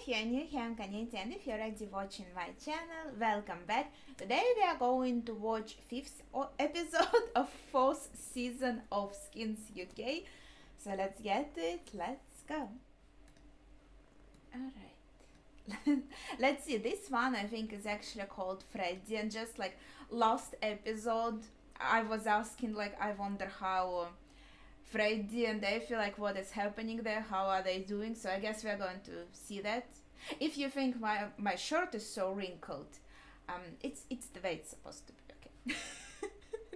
if you're new here, I'm Canadian. If you're already watching my channel, welcome back. Today we are going to watch fifth episode of fourth season of Skins UK. So let's get it. Let's go. Alright. Let's see. This one I think is actually called Freddy, and just like last episode, I was asking like I wonder how Freddy and they feel like what is happening there, how are they doing, so I guess we're going to see that. If you think my shirt is so wrinkled, it's the way it's supposed to be, okay.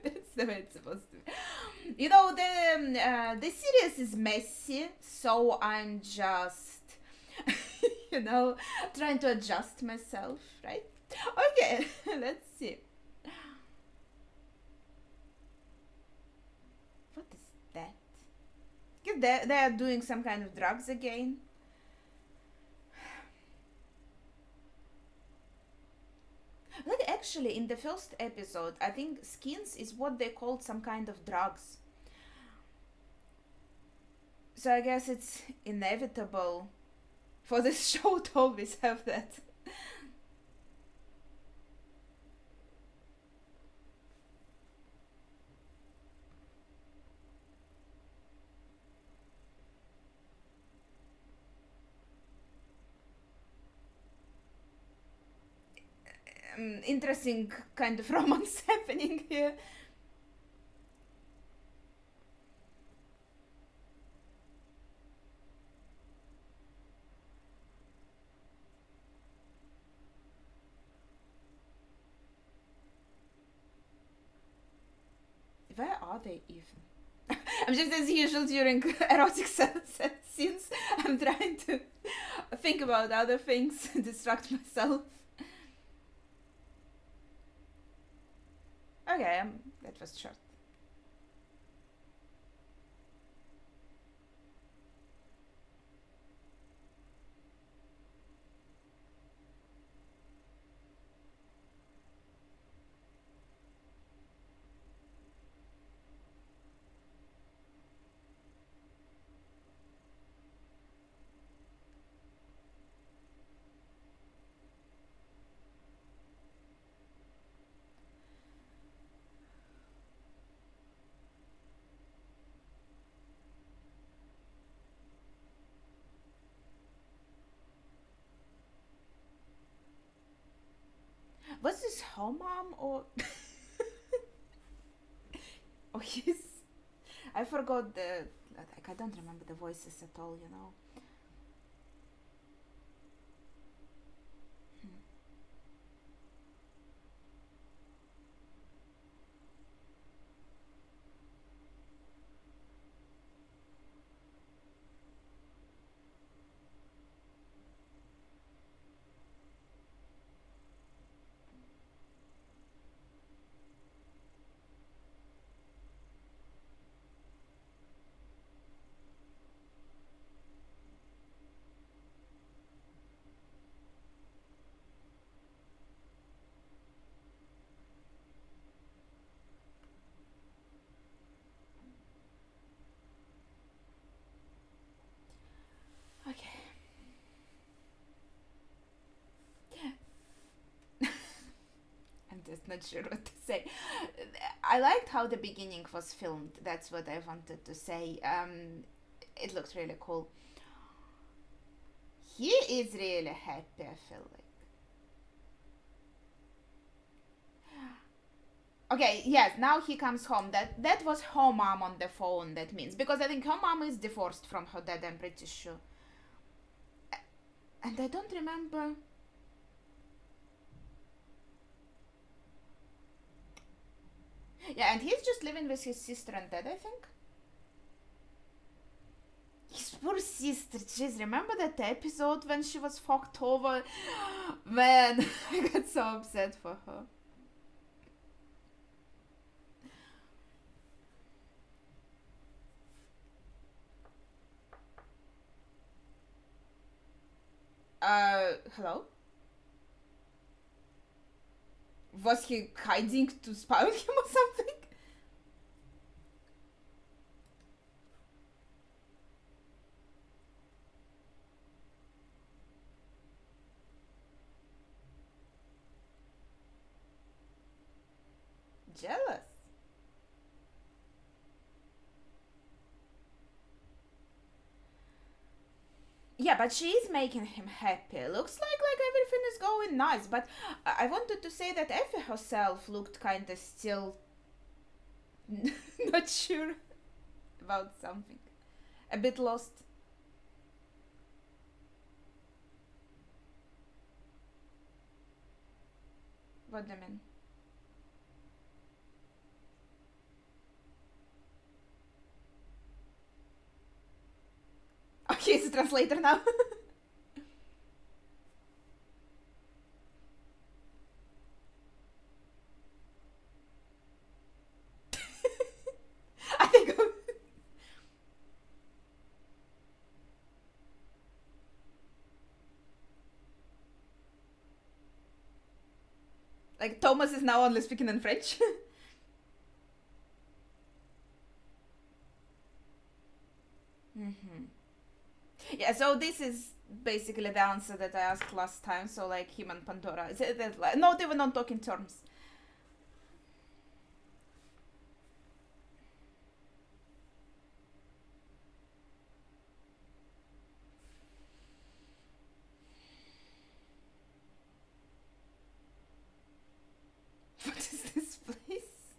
That's the way it's supposed to be. You know, the series is messy, so I'm just trying to adjust myself, right? Okay, let's see. What is that? They are doing some kind of drugs again. But actually, in the first episode, I think skins is what they called some kind of drugs. So I guess it's inevitable for this show to always have that. Interesting kind of romance happening here. Where are they even? I'm just as usual during erotic scenes. I'm trying to think about other things, distract myself. Okay, that was short. Was this her mom or or his? I forgot I don't remember the voices at all. Hmm. Okay. I'm just not sure what to say. I liked how the beginning was filmed. That's what I wanted to say. It looks really cool. He is really happy, I feel like. Okay, yes, now he comes home. That was her mom on the phone, that means. Because I think her mom is divorced from her dad, I'm pretty sure. And I don't remember. Yeah, and he's just living with his sister and dad, I think. His poor sister, jeez, remember that episode when she was fucked over? Man, I got so upset for her. Hello? Was he hiding to spy on him or something? jealous. Yeah, but she is making him happy. Looks like everything is going nice. But I wanted to say that Effie herself looked kind of still not sure about something. A bit lost. What do you mean? Okay, he's a translator now. I think. Like Thomas is now only speaking in French. Mm-hmm. Yeah, so this is basically the answer that I asked last time. So like him and Pandora, not even on talking terms. What is this place?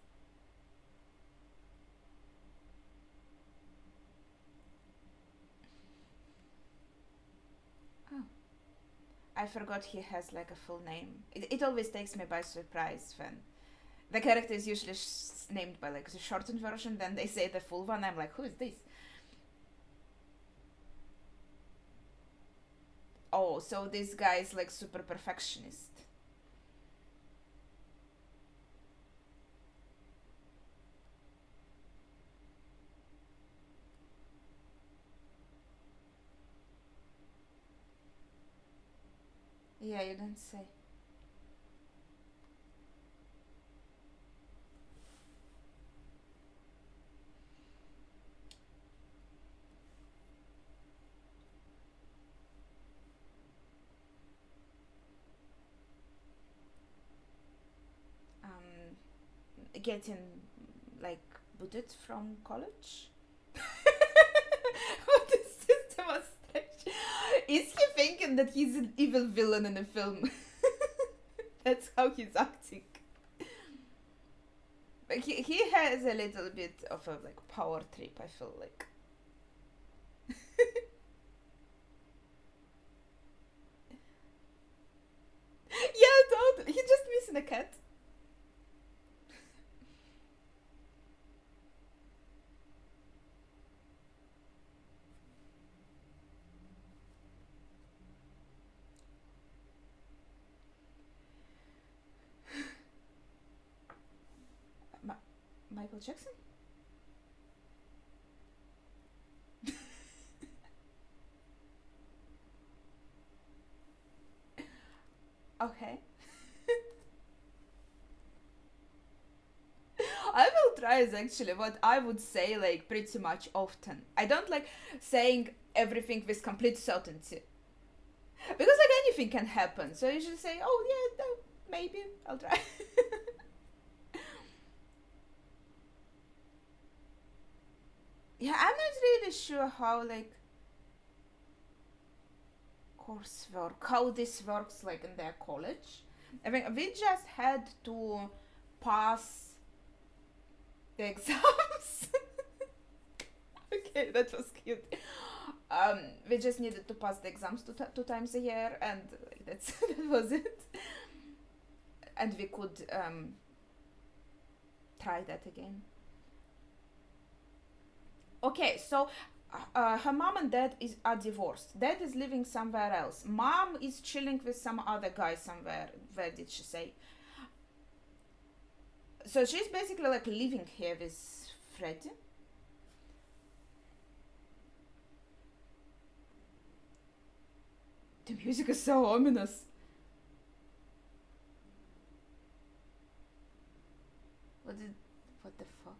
Oh, I forgot he has like a full name. It always takes me by surprise when the character is usually named by like the shortened version, then they say the full one. I'm like, who is this? Oh, so this guy is like super perfectionist. Yeah, you don't say. Getting like booted from college. What is this demonstration? Is he thinking that he's an evil villain in a film? That's how he's acting. But he has a little bit of a like power trip, I feel like. Yeah, totally. He's just missing a cat. Ma- Michael Jackson? Okay. I will try is actually what I would say like pretty much often. I don't like saying everything with complete certainty. Because like anything can happen. So you should say, oh yeah, no, maybe I'll try. Yeah, I'm not really sure how like coursework, how this works like in their college. I mean, we just had to pass the exams. Okay, that was cute. We just needed to pass the exams two times a year, and like, that was it. And we could try that again. Okay, so her mom and dad are divorced. Dad is living somewhere else. Mom is chilling with some other guy somewhere. Where did she say? So she's basically like living here with Freddie. The music is so ominous. What did? What the fuck?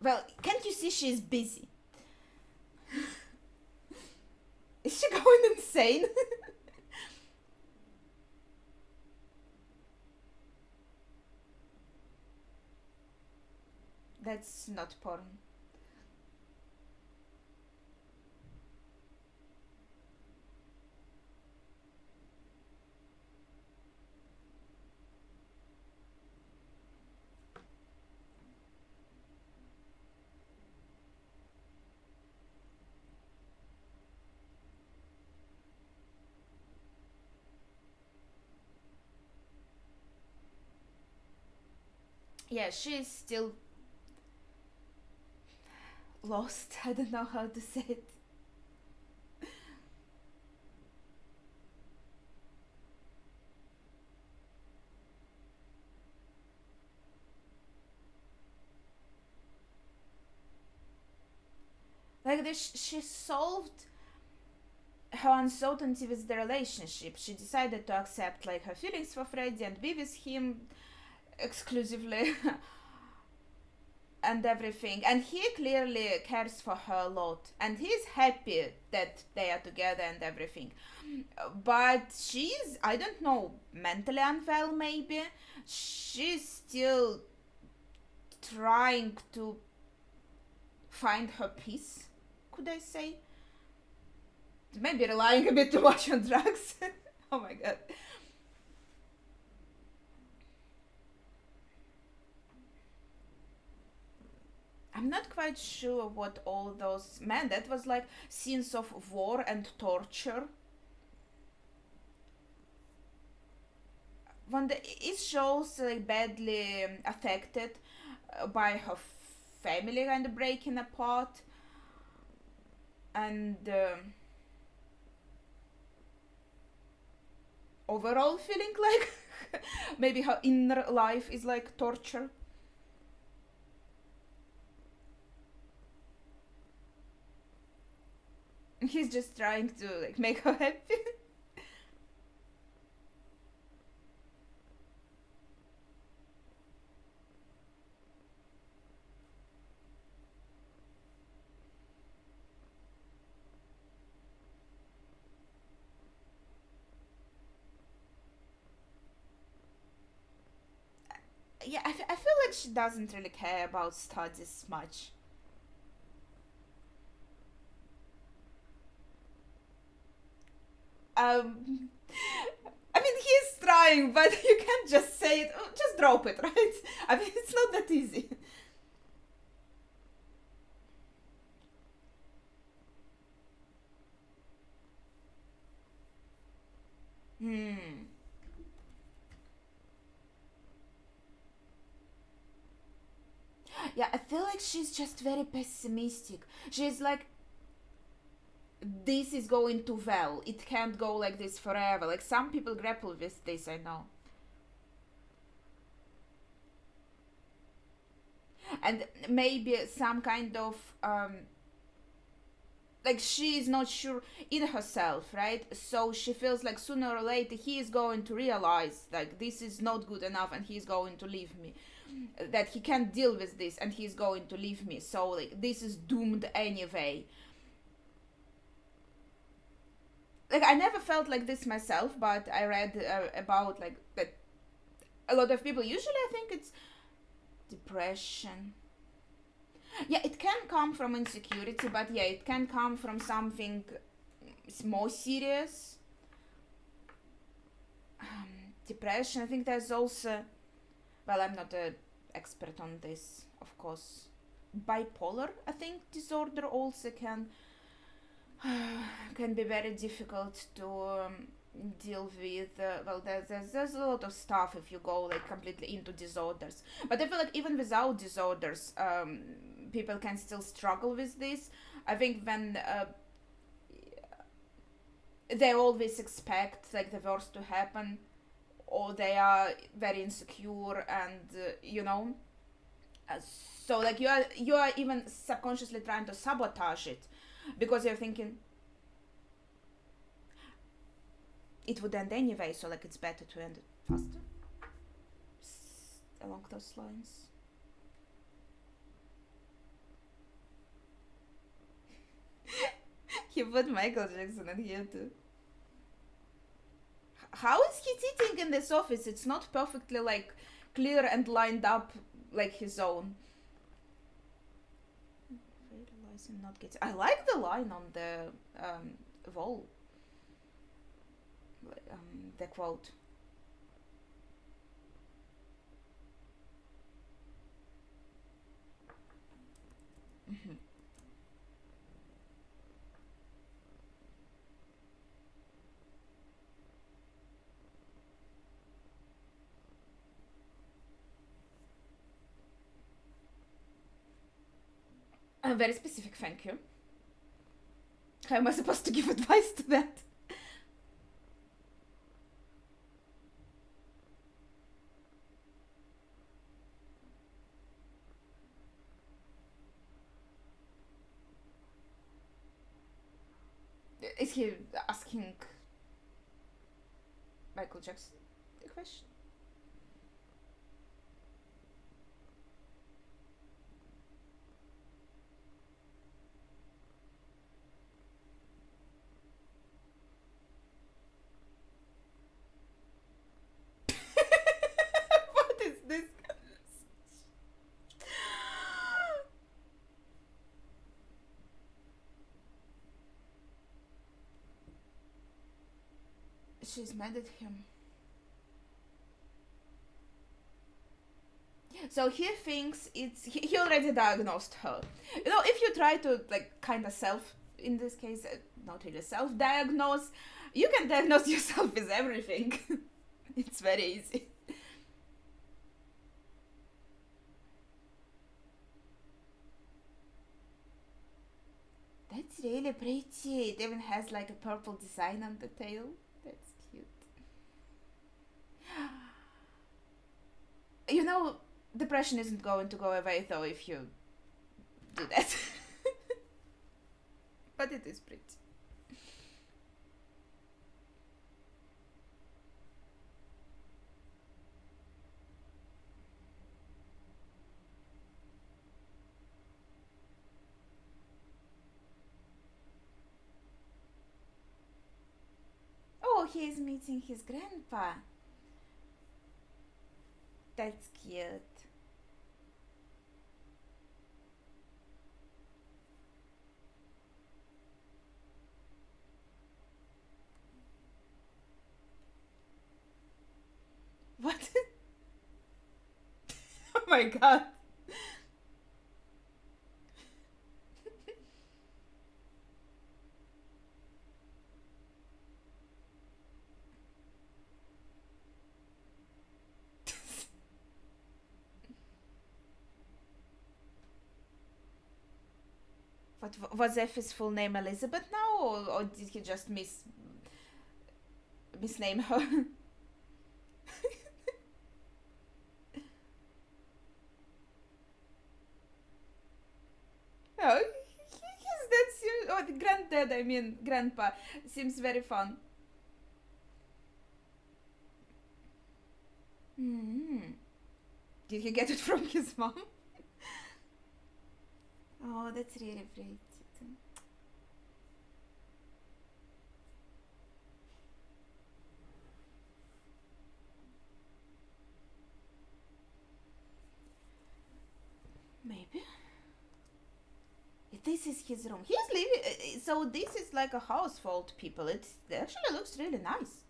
Well, can't you see she's busy? Is she going insane? That's not porn. Yeah, she's still lost. I don't know how to say it. Like this, she solved her uncertainty with the relationship. She decided to accept like her feelings for Freddie and be with him exclusively and everything. And he clearly cares for her a lot, and he's happy that they are together and everything. But she's, I don't know, mentally unwell maybe. She's still trying to find her peace, could I say? Maybe relying a bit too much on drugs. Oh my god. I'm not quite sure what all those meant. That was like scenes of war and torture. When it shows like badly affected by her family kind of breaking apart, and overall feeling like maybe her inner life is like torture. He's just trying to like make her happy. Yeah, I feel like she doesn't really care about studies much. Um, I mean, he's trying, but you can't just say it. Oh, just drop it, right? I mean, it's not that easy. Hmm. Yeah, I feel like she's just very pessimistic. She's like, this is going too well. It can't go like this forever. Like, some people grapple with this, I know. And maybe some kind of like she is not sure in herself, right? So she feels like sooner or later he is going to realize like this is not good enough and he's going to leave me, that he can't deal with this and he's going to leave me, so like this is doomed anyway. Like I never felt like this myself, but I read about like that a lot of people, usually I think it's depression. Yeah, it can come from insecurity, but yeah, it can come from something more serious. Depression, I think there's also, well, I'm not an expert on this, of course. Bipolar, I think, disorder also can be very difficult to deal with. Well, there's a lot of stuff if you go like completely into disorders. But I feel like even without disorders, people can still struggle with this. I think when they always expect like the worst to happen, or they are very insecure, and uh, so like you are even subconsciously trying to sabotage it because you're thinking it would end anyway, so like it's better to end it faster. Along those lines. He put Michael Jackson in here too. How is he sitting in this office? It's not perfectly like clear and lined up like his own. Yes, I'm not getting. I like the line on the wall. The quote. Mm-hmm. A very specific thank you. How am I supposed to give advice to that? Is he asking Michael Jackson the question? What is this? She's mad at him. So he thinks he already diagnosed her. You know, if you try to like kind of self, in this case, not really self-diagnose, you can diagnose yourself with everything. It's very easy. That's really pretty. It even has like a purple design on the tail. That's cute. You know, depression isn't going to go away though if you do that. But it is pretty. Oh, he's meeting his grandpa. That's cute. What? Oh my god. What was Effie's full name Elizabeth now, or did he just misname her? Oh, that's oh, the granddad. I mean, grandpa seems very fun. Hmm. Did he get it from his mom? Oh, that's really pretty. Maybe. This is his room. He's living. So this is like a household, people. It actually looks really nice.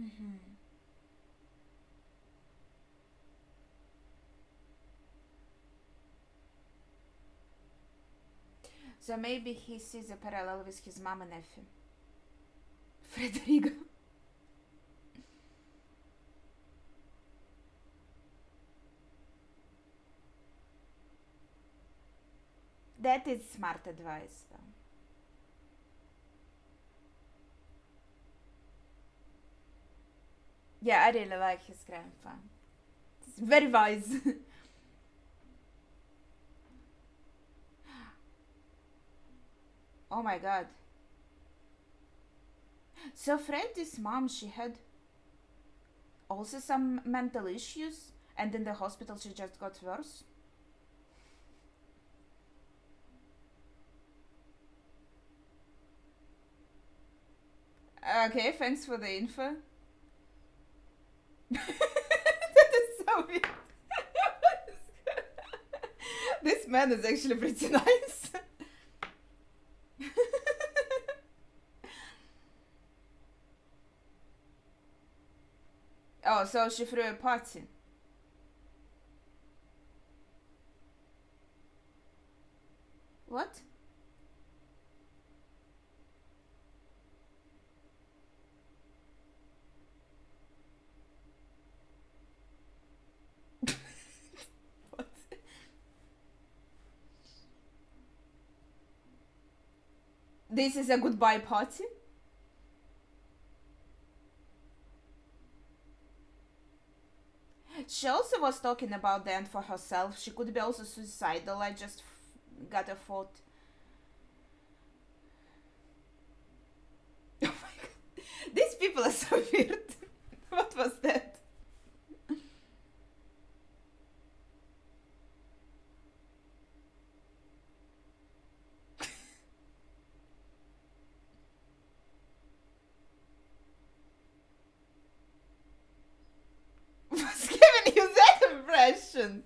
Mm-hmm. So maybe he sees a parallel with his mom and nephew, Frederigo. That is smart advice, though. Yeah, I really like his grandpa. It's very wise. Oh my god. So Freddy's mom, she had also some mental issues, and in the hospital she just got worse. Okay, thanks for the info. That is so weird. This man is actually pretty nice. Oh, so she threw a party. What? What? This is a goodbye party? She also was talking about the end for herself. She could be also suicidal. I just got a thought. Oh my god. These people are so weird. What was that? What's giving you that impression?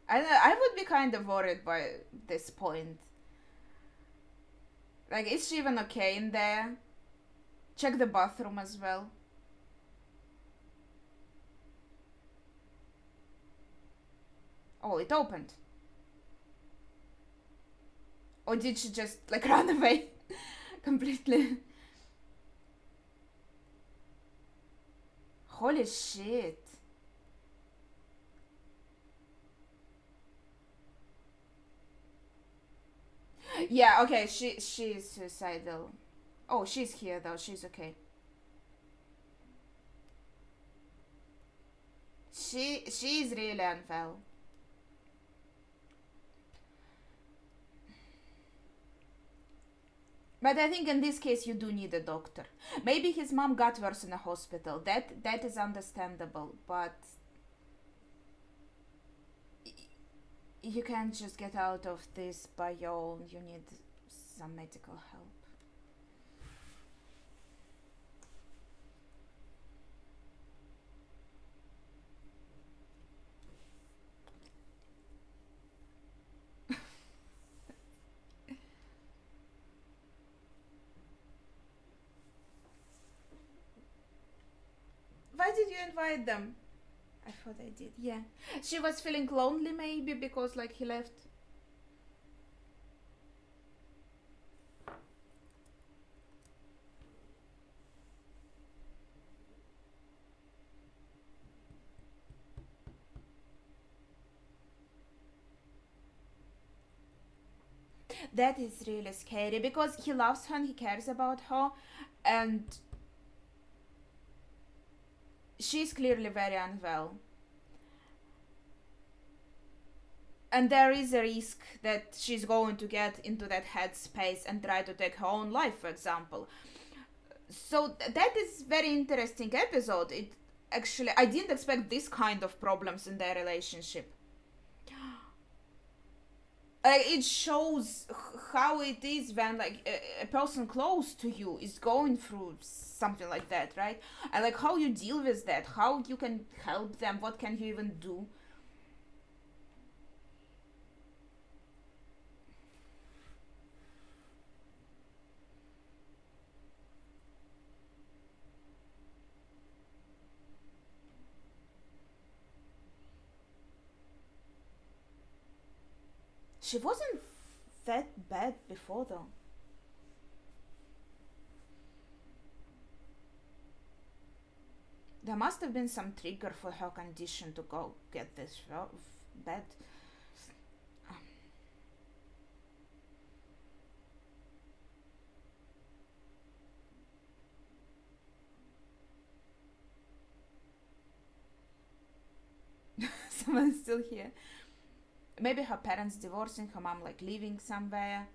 I would be kind of worried by this point. Like, is she even okay in there? Check the bathroom as well. Oh, it opened. Or did she just, like, run away completely? Holy shit. Yeah, okay, she's suicidal. Oh, she's here though. She's okay. She's really unwell. But I think in this case you do need a doctor. Maybe his mom got worse in a hospital. That is understandable, but you can't just get out of this by your own. You need some medical help. Why did you invite them? I thought I did. Yeah. She was feeling lonely maybe because like he left. That is really scary because he loves her and he cares about her, and she's clearly very unwell. And there is a risk that she's going to get into that headspace and try to take her own life, for example. So that is very interesting episode. It actually I didn't expect this kind of problems in their relationship. It shows how it is when like a person close to you is going through something like that, right? And like how you deal with that, how you can help them, what can you even do. She wasn't that bad before though. There must have been some trigger for her condition to go get this bed. Someone's still here. Maybe her parents divorcing, her mom like leaving somewhere.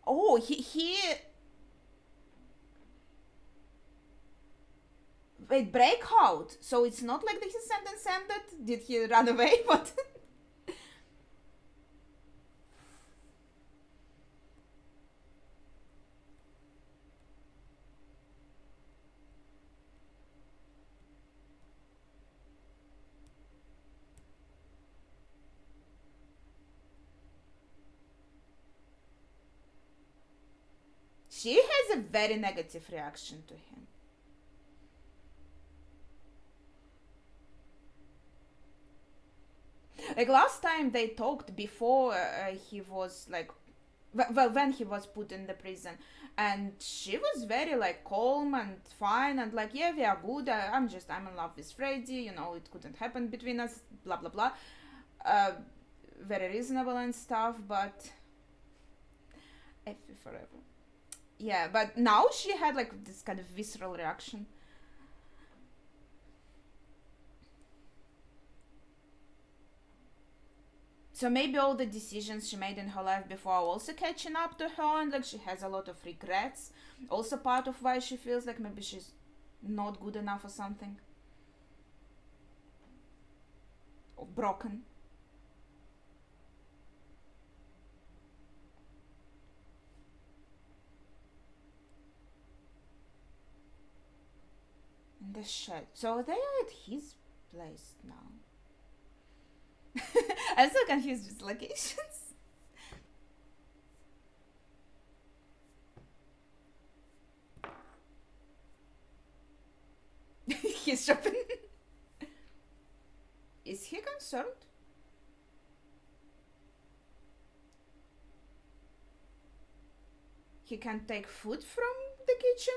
Oh, he wait, breakout. So it's not like that his sentence ended. Did he run away? What? She has a very negative reaction to him. Like last time they talked before he was like, well, when he was put in the prison, and she was very like calm and fine and like, yeah, we are good. I'm in love with Freddy. You know, it couldn't happen between us. Blah blah blah. Uh, Very reasonable and stuff, but Effie forever. Yeah, but now she had like this kind of visceral reaction. So maybe all the decisions she made in her life before are also catching up to her, and like she has a lot of regrets. Also part of why she feels like maybe she's not good enough or something. Or broken. In the shed. So they are at his place now. I'm so confused with locations. He's shopping. Is he concerned? He can take food from the kitchen?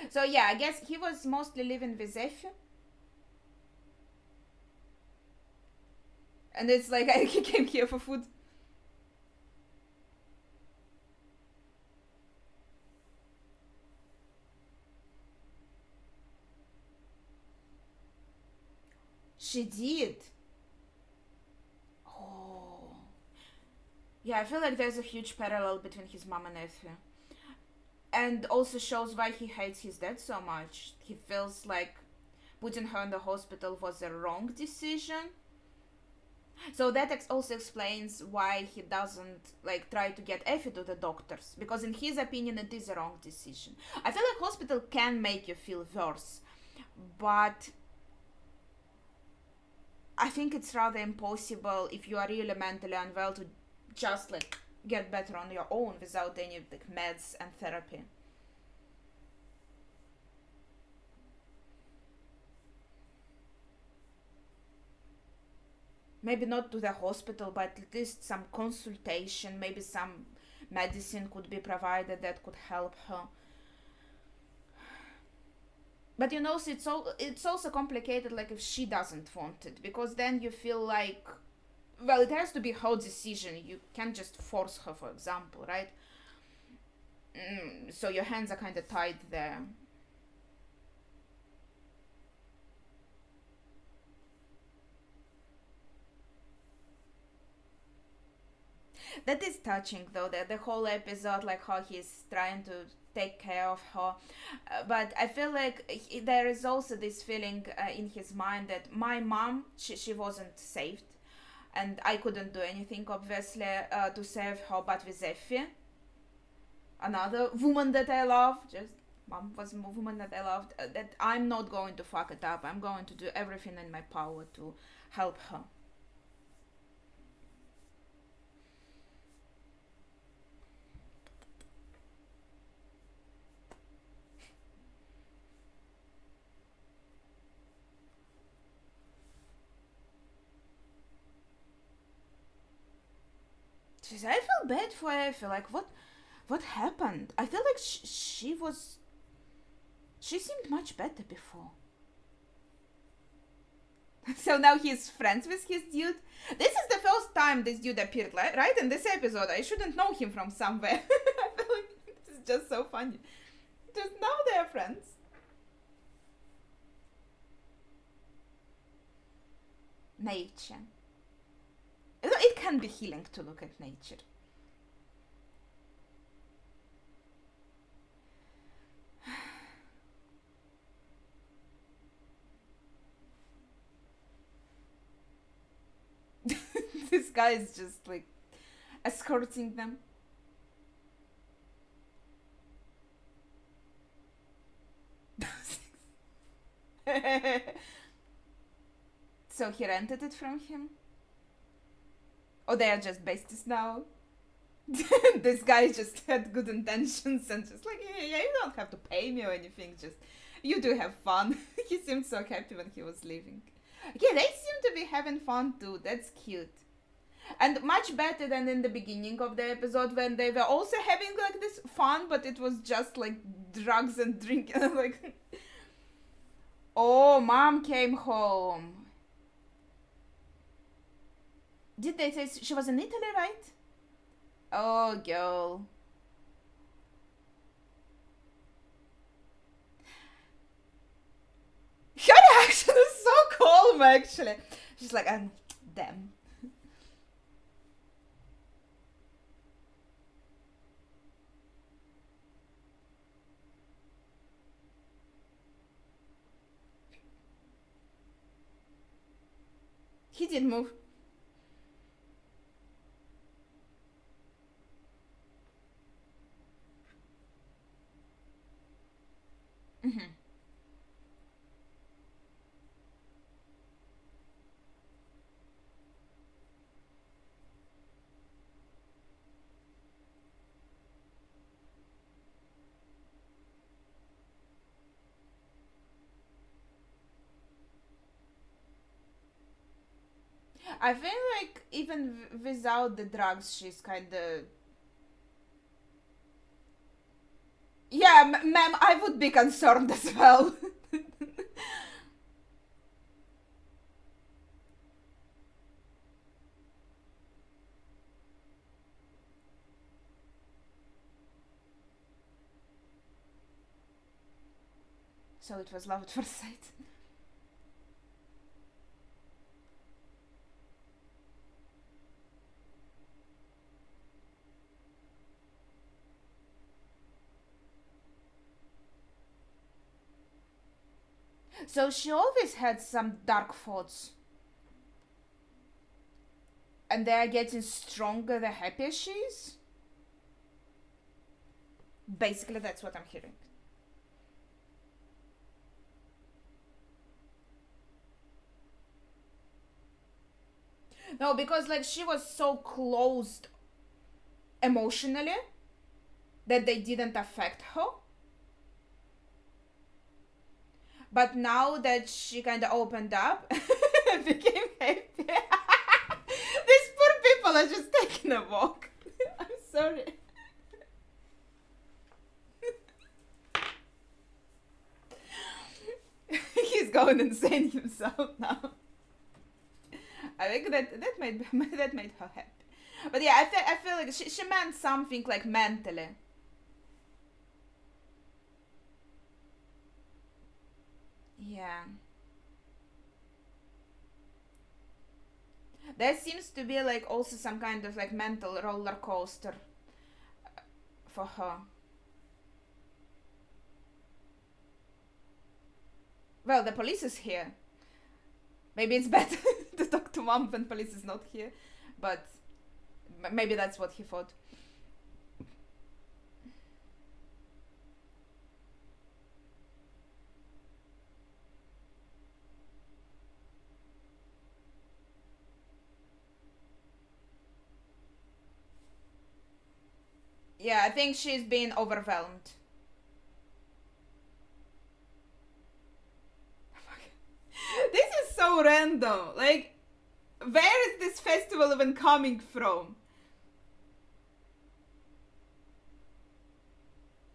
So yeah, I guess he was mostly living with Effie. And it's like he came here for food. She did. Oh. Yeah, I feel like there's a huge parallel between his mom and Effie. And also shows why he hates his dad so much. He feels like putting her in the hospital was a wrong decision. So that also explains why he doesn't like try to get Effie to the doctors, because in his opinion it is a wrong decision. I feel like hospital can make you feel worse, but I think it's rather impossible if you are really mentally unwell to just like get better on your own without any like meds and therapy. Maybe not to the hospital, but at least some consultation, maybe some medicine could be provided that could help her. But you know, so it's also complicated. Like if she doesn't want it, because then you feel like, well, it has to be her decision. You can't just force her, for example, right? So your hands are kind of tied there. That is touching though. The whole episode, like how he's trying to take care of her, but I feel like there is also this feeling in his mind that my mom, she wasn't saved, and I couldn't do anything obviously to save her. But with Effie, another woman that I love, just mom was a woman that I loved, that I'm not going to fuck it up. I'm going to do everything in my power to help her. She said, I feel bad for Effie. Like, what happened? I feel like she seemed much better before. So now he's friends with his dude. This is the first time this dude appeared, right? In this episode. I shouldn't know him from somewhere. I feel like this is just so funny. Just now they're friends. Nature. It can be healing to look at nature. This guy is just like escorting them. So he rented it from him? Or they are just besties now? This guy just had good intentions and just like, yeah, you don't have to pay me or anything, just you do have fun. He seemed so happy when he was leaving. Yeah, they seem to be having fun too. That's cute. And much better than in the beginning of the episode when they were also having like this fun, but it was just like drugs and drinking. Like, oh, mom came home. Did they say she was in Italy, right? Oh, girl. Her reaction is so calm, actually. She's like, damn. He didn't move. Mm-hmm. I feel like even without the drugs, she's kind of. Yeah, ma'am, I would be concerned as well. So it was love at first sight. So she always had some dark thoughts. And they are getting stronger the happier she is? Basically, that's what I'm hearing. No, because like she was so closed emotionally that they didn't affect her. But now that she kind of opened up, became happy. These poor people are just taking a walk. I'm sorry. He's going insane himself now. I think that made her happy. But yeah, I feel like she meant something like mentally. Yeah. There seems to be like also some kind of like mental roller coaster for her. Well, the police is here. Maybe it's better to talk to mom when police is not here, but maybe that's what he thought. Yeah, I think she's been overwhelmed. This is so random. Like, where is this festival even coming from?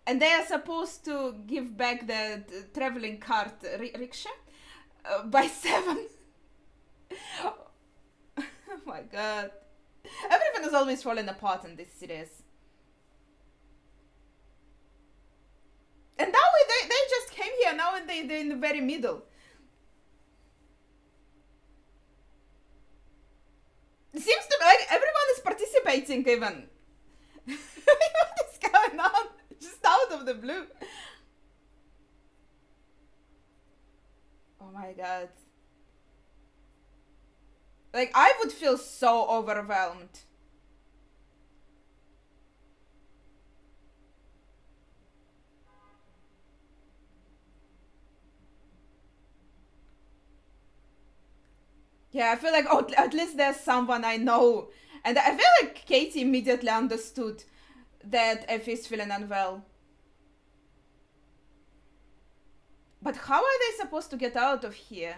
And they are supposed to give back the traveling cart rickshaw by 7. Oh my god. Everything is always falling apart in this series. And now they just came here now and they're in the very middle. It seems to be like everyone is participating even. What is going on? Just out of the blue. Oh my god. Like, I would feel so overwhelmed. Yeah, I feel like, oh, at least there's someone I know. And I feel like Katie immediately understood that Effie is feeling unwell. But how are they supposed to get out of here?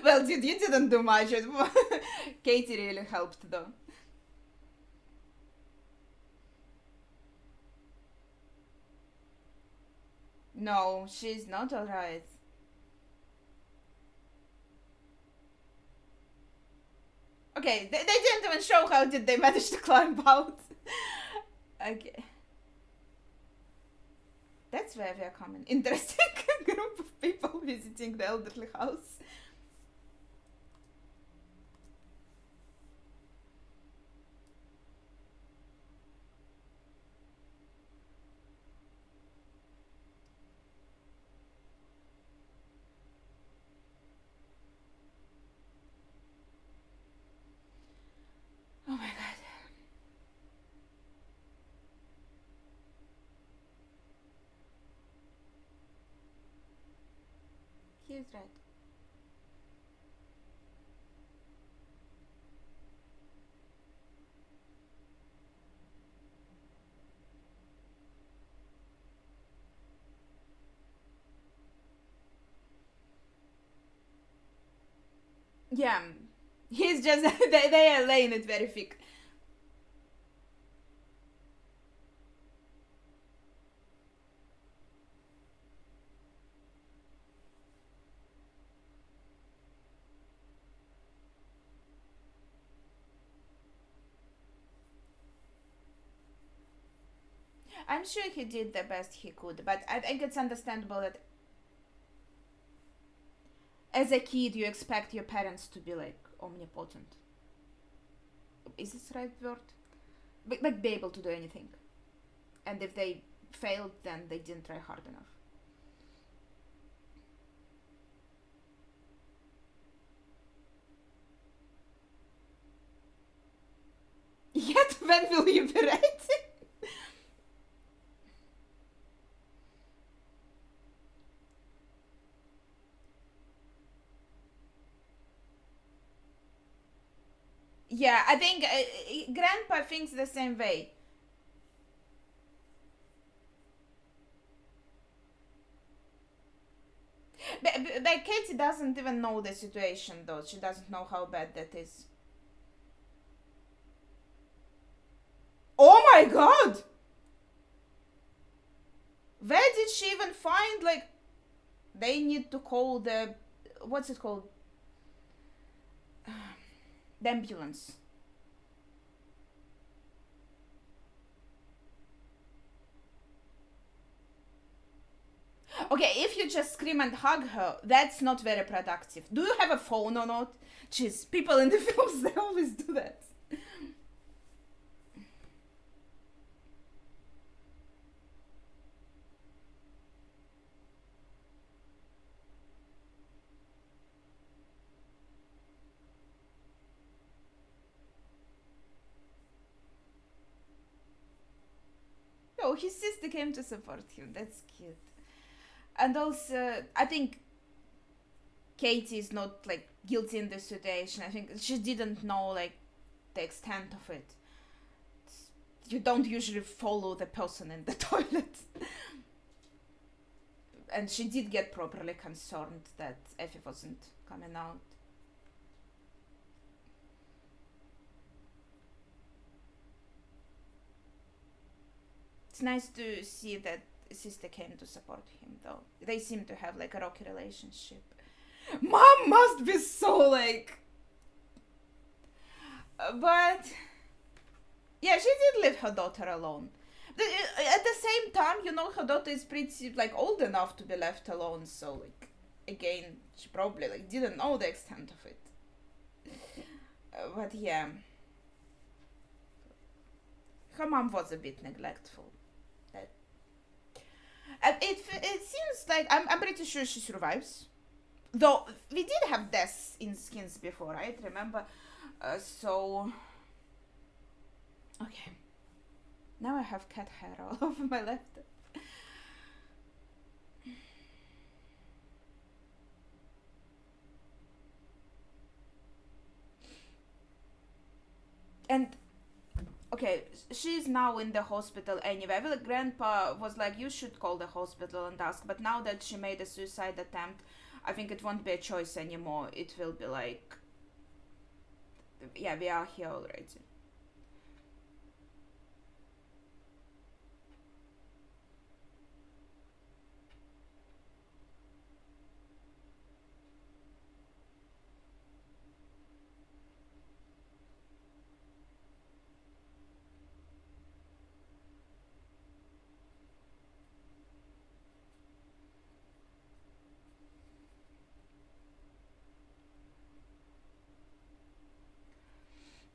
Well, you didn't do much. Katie really helped, though. No, she's not alright. Okay, they didn't even show how did they manage to climb out. Okay. That's where we are coming. Interesting group of people visiting the elderly house. Oh my god. He's right. Yeah. He's just they are laying it very thick. I'm sure he did the best he could, but I think it's understandable that as a kid you expect your parents to be like omnipotent. Is this the right word? But like be able to do anything. And if they failed, then they didn't try hard enough. Yet when will you be ready? Yeah, I think Grandpa thinks the same way. But Katie doesn't even know the situation, though. She doesn't know how bad that is. Oh my god! Where did she even find, like, they need to call the, what's it called? The ambulance. Okay, if you just scream and hug her, that's not very productive. Do you have a phone or not? Jeez, people in the films, they always do that. Oh, his sister came to support him. That's cute. And also, I think Katie is not like guilty in this situation. I think she didn't know like the extent of it. You don't usually follow the person in the toilet. And she did get properly concerned that Effie wasn't coming out. It's nice to see that sister came to support him, though. They seem to have like a rocky relationship. Mom must be so like. But yeah, she did leave her daughter alone. At the same time, you know, her daughter is pretty like old enough to be left alone. So like, again, she probably like didn't know the extent of it. But yeah, her mom was a bit neglectful. It seems like I'm pretty sure she survives. Though we did have deaths in Skins before, right? Remember? So okay. Now I have cat hair all over my laptop. And okay, she's now in the hospital anyway. Well, grandpa was like, you should call the hospital and ask. But now that she made a suicide attempt, I think it won't be a choice anymore. It will be like, yeah, we are here already.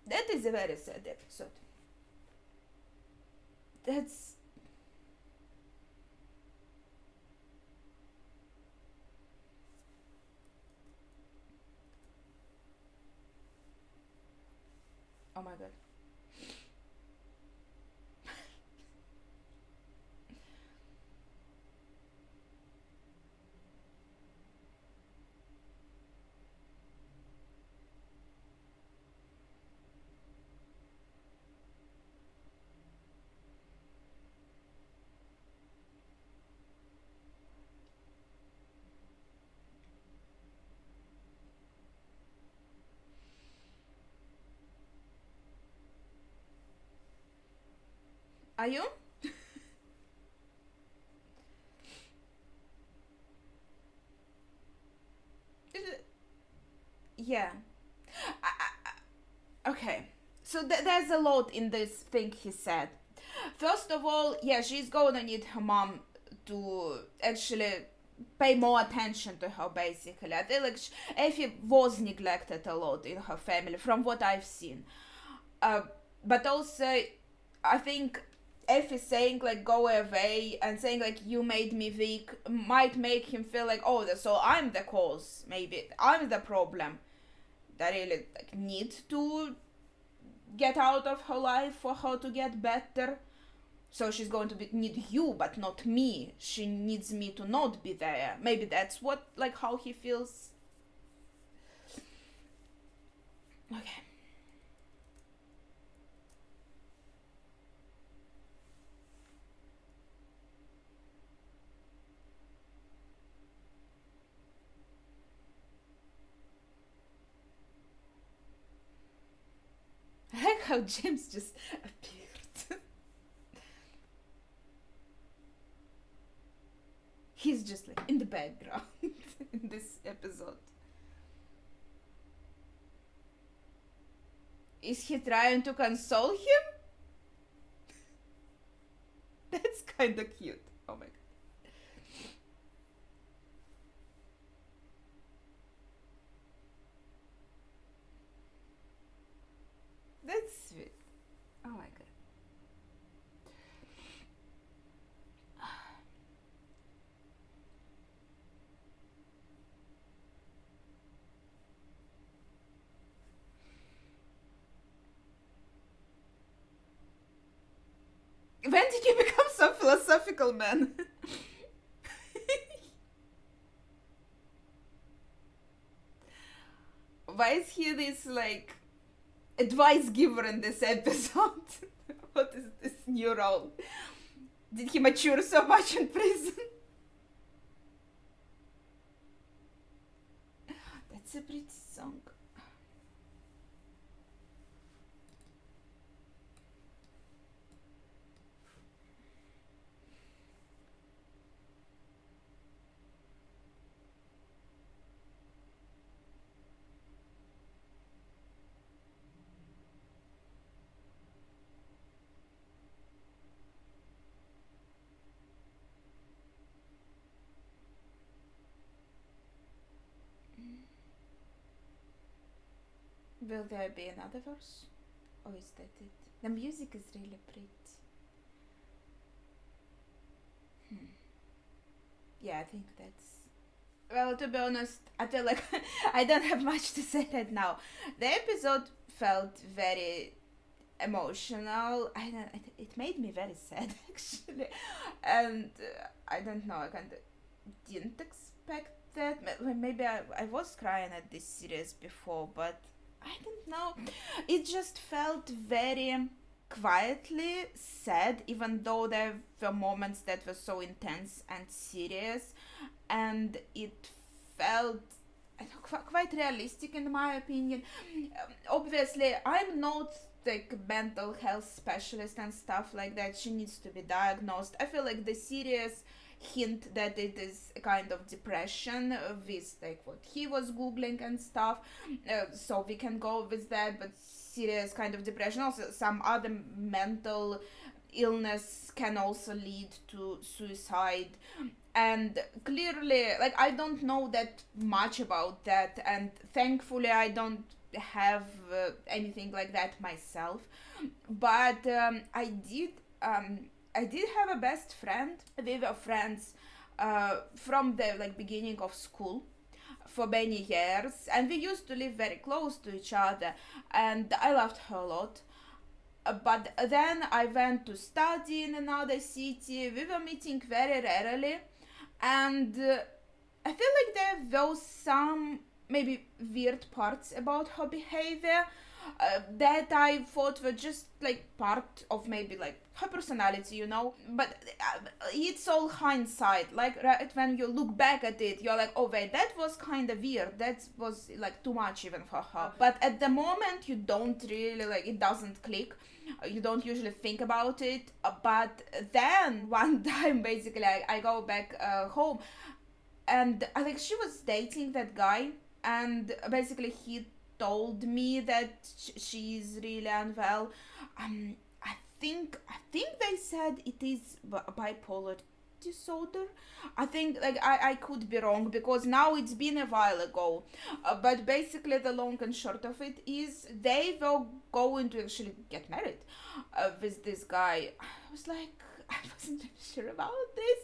That is a very sad episode. That's oh my god. Are you? Is it? Yeah. Okay. So there's a lot in this thing he said. First of all, yeah, she's gonna need her mom to actually pay more attention to her, basically. I feel like Effie was neglected a lot in her family, from what I've seen. Uh, but also, I think Effie saying, like, go away and saying, like, you made me weak might make him feel like, oh, so I'm the cause, maybe. I'm the problem that really like, need to get out of her life for her to get better. So she's going to need you, but not me. She needs me to not be there. Maybe that's what, like, how he feels. Okay. I like how James just appeared. He's just like in the background in this episode. Is he trying to console him? That's kind of cute. Oh my god. That's sweet. Oh my god. When did you become so philosophical, man? Why is he this like advice giver in this episode? What is this new role? Did he mature so much in prison? That's a pretty song. Will there be another verse? Or is that it? The music is really pretty. Yeah, I think that's... Well, to be honest, I feel like I don't have much to say right now. The episode felt very emotional. It made me very sad actually, and I don't know. I kind of didn't expect that. Maybe I was crying at this series before, but I don't know. It just felt very quietly sad, even though there were moments that were so intense and serious, and it felt quite realistic in my opinion. Obviously, I'm not like mental health specialist and stuff like that. She needs to be diagnosed. I feel like the serious hint that it is a kind of depression with like what he was googling and stuff, so we can go with that. But serious kind of depression, also some other mental illness can also lead to suicide, and clearly like I don't know that much about that, and thankfully I don't have anything like that myself. But I did have a best friend. We were friends from the like beginning of school for many years, and we used to live very close to each other, and I loved her a lot. But then I went to study in another city. We were meeting very rarely, and I feel like there were some maybe weird parts about her behavior that I thought were just like part of maybe like her personality, you know. But it's all hindsight. Like right when you look back at it, you're like, oh wait, that was kind of weird. That was like too much even for her. But at the moment, you don't really like it doesn't click. You don't usually think about it. But then one time, basically, I go back home, and I think she was dating that guy, and basically he told me that she's really unwell. I think they said it is bipolar disorder. I think like I could be wrong because now it's been a while ago. But basically the long and short of it is they were going to actually get married with this guy. I was like, I wasn't really sure about this,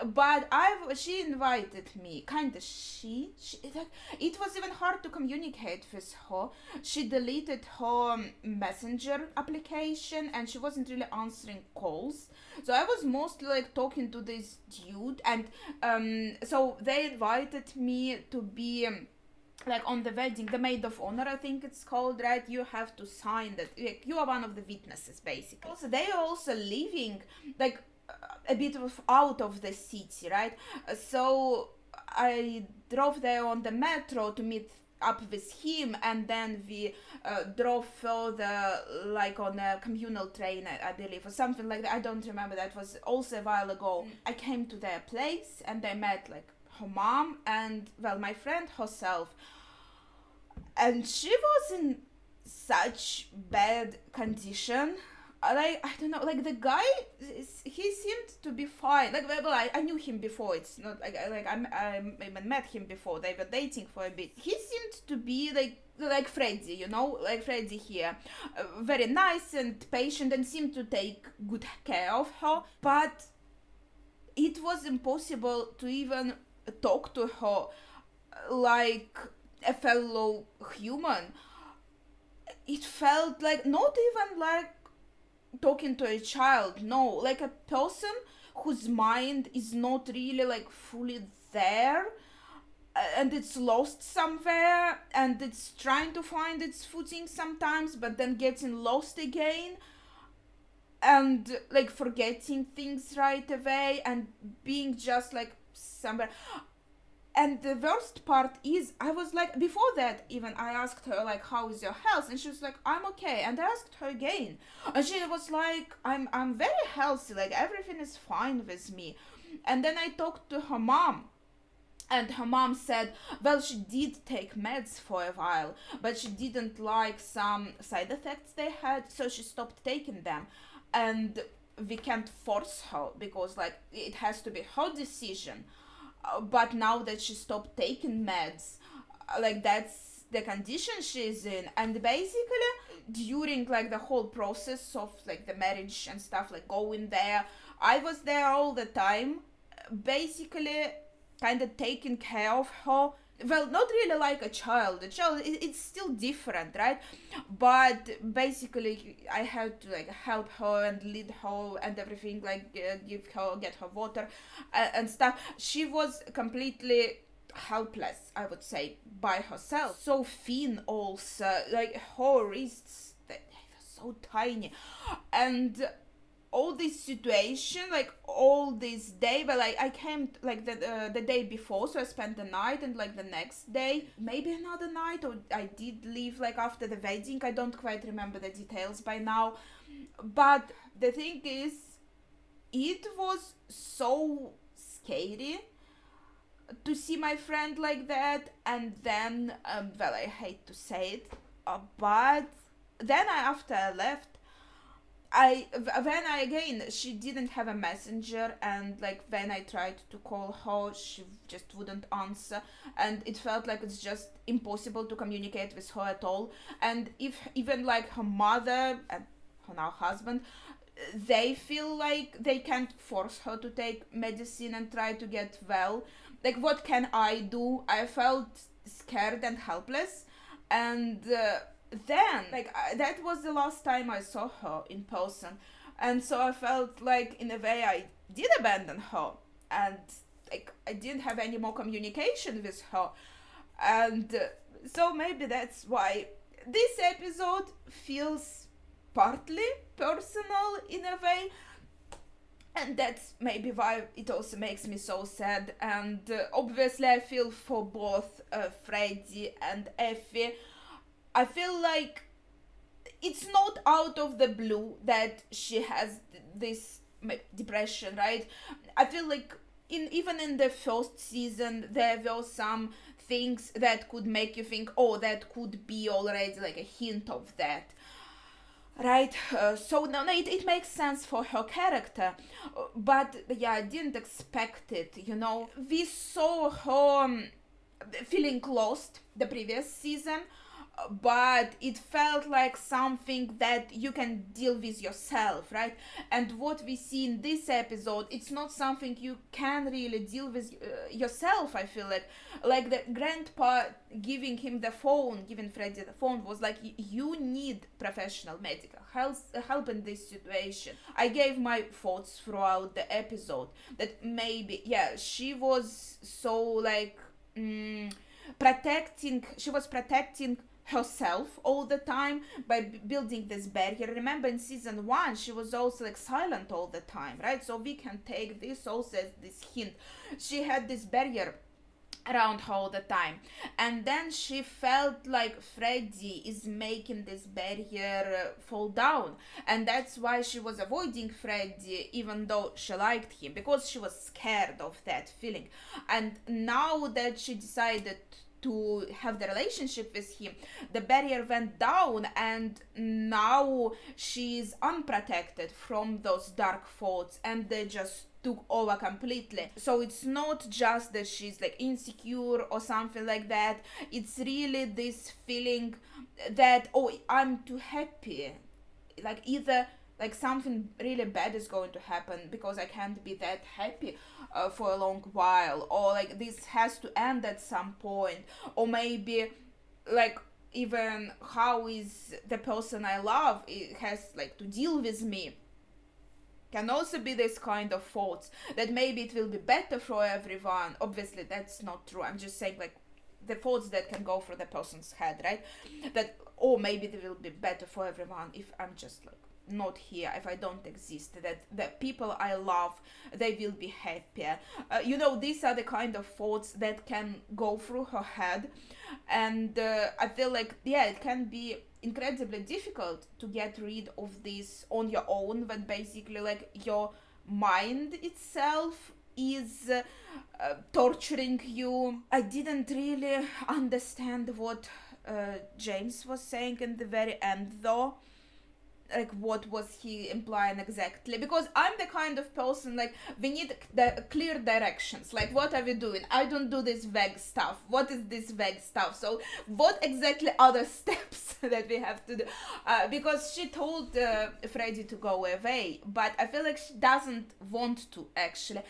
but she invited me. She like it was even hard to communicate with her. She deleted her messenger application and she wasn't really answering calls. So I was mostly like talking to this dude, and so they invited me to be. Like on the wedding, the maid of honor, I think it's called, right? You have to sign that like, you are one of the witnesses, basically. Also, they are also living like a bit of out of the city, right? So I drove there on the metro to meet up with him, and then we drove further like on a communal train, I believe, or something like that. I don't remember. That was also a while ago. I came to their place and I met like her mom and well my friend herself, and she was in such bad condition. Like I don't know, like the guy, he seemed to be fine. Like well, I knew him before. It's not like I even met him before. They were dating for a bit. He seemed to be like Freddy, you know, like Freddy here, very nice and patient, and seemed to take good care of her. But it was impossible to even talk to her like a fellow human. It felt like not even like talking to a child, no, like a person whose mind is not really like fully there, and it's lost somewhere and it's trying to find its footing sometimes but then getting lost again, and like forgetting things right away and being just like somewhere. And the worst part is, I was like, before that, even I asked her, like, how is your health? And she was like, I'm okay. And I asked her again. And she was like, I'm very healthy. Like, everything is fine with me. And then I talked to her mom. And her mom said, well, she did take meds for a while, but she didn't like some side effects they had, so she stopped taking them. And we can't force her because, like, it has to be her decision. But now that she stopped taking meds, like the condition she's in. And basically during like the whole process of like the marriage and stuff, like going there, I was there all the time, basically kind of taking care of her. Well, not really like a child. A child, it's still different, right? But basically I had to like help her and lead her and everything, like give her, get her water and stuff. She was completely helpless, I would say, by herself. So thin also, like her wrists, they were so tiny. And all this situation, like all this day, but like I came like the day before, so I spent the night, and like the next day maybe another night, or I did leave like after the wedding. I don't quite remember the details by now, but the thing is, it was so scary to see my friend like that. And then well, I hate to say it, but then after I left, again, she didn't have a messenger, and like when I tried to call her, she just wouldn't answer, and it felt like it's just impossible to communicate with her at all. And if even like her mother and her now husband, they feel like they can't force her to take medicine and try to get well. Like, what can I do? I felt scared and helpless. And then like that was the last time I saw her in person, and so I felt like in a way I did abandon her, and like I didn't have any more communication with her. And so maybe that's why this episode feels partly personal in a way, and that's maybe why it also makes me so sad. And obviously I feel for both Freddie and Effie. I feel like it's not out of the blue that she has this depression, right? I feel like even in the first season there were some things that could make you think, oh, that could be already like a hint of that, right? So no, it makes sense for her character, but yeah, I didn't expect it. We saw her feeling lost the previous season, but it felt like something that you can deal with yourself, right? And what we see in this episode, it's not something you can really deal with yourself. I feel like the grandpa giving Freddie the phone was like, you need professional medical help in this situation. I gave my thoughts throughout the episode that maybe, yeah, she was so like protecting herself all the time by building this barrier. Remember in season 1 she was also like silent all the time, right? So we can take this also as this hint. She had this barrier around her all the time, and then she felt like Freddie is making this barrier fall down, and that's why she was avoiding Freddie even though she liked him, because she was scared of that feeling. And now that she decided to have the relationship with him, the barrier went down, and now she's unprotected from those dark thoughts, and they just took over completely. So it's not just that she's like insecure or something like that, it's really this feeling that, oh, I'm too happy, like either like something really bad is going to happen because I can't be that happy for a long while, or like this has to end at some point, or maybe like even how is the person I love, it has like to deal with me. Can also be this kind of thoughts that maybe it will be better for everyone. Obviously that's not true, I'm just saying like the thoughts that can go through the person's head, right? That, oh, maybe it will be better for everyone if I'm just like not here, if I don't exist, that the people I love, they will be happier. These are the kind of thoughts that can go through her head. And I feel like, yeah, it can be incredibly difficult to get rid of this on your own, when basically like your mind itself is torturing you. I didn't really understand what James was saying in the very end though. like what was he implying exactly, because I'm the kind of person like we need the clear directions, like what are we doing? I don't do this vague stuff. What is this vague stuff? So what exactly are the steps that we have to do? Because she told Freddie to go away, but I feel like she doesn't want to actually.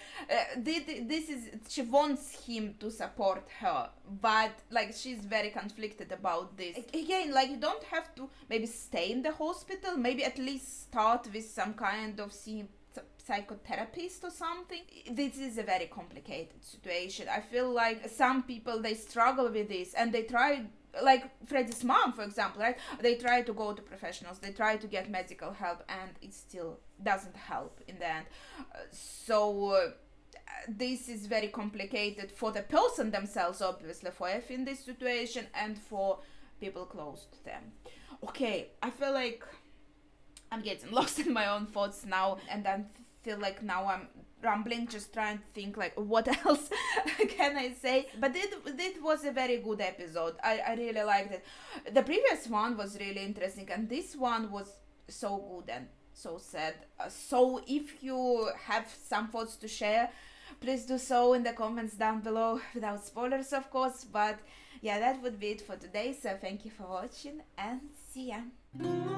This is, she wants him to support her, but like she's very conflicted about this. Again, like you don't have to maybe stay in the hospital, maybe at least start with some kind of psychotherapist or something. This is a very complicated situation. I feel like some people, they struggle with this and they try, like Freddie's mom, for example, right? They try to go to professionals, they try to get medical help, and it still doesn't help in the end. This is very complicated for the person themselves, obviously, for F in this situation, and for people close to them. Okay, I feel like I'm getting lost in my own thoughts now, and I feel like now I'm rambling, just trying to think like what else can I say. But it was a very good episode. I really liked it. The previous one was really interesting, and this one was so good and so sad. So if you have some thoughts to share, please do so in the comments down below, without spoilers of course. But yeah, that would be it for today, so thank you for watching and see ya.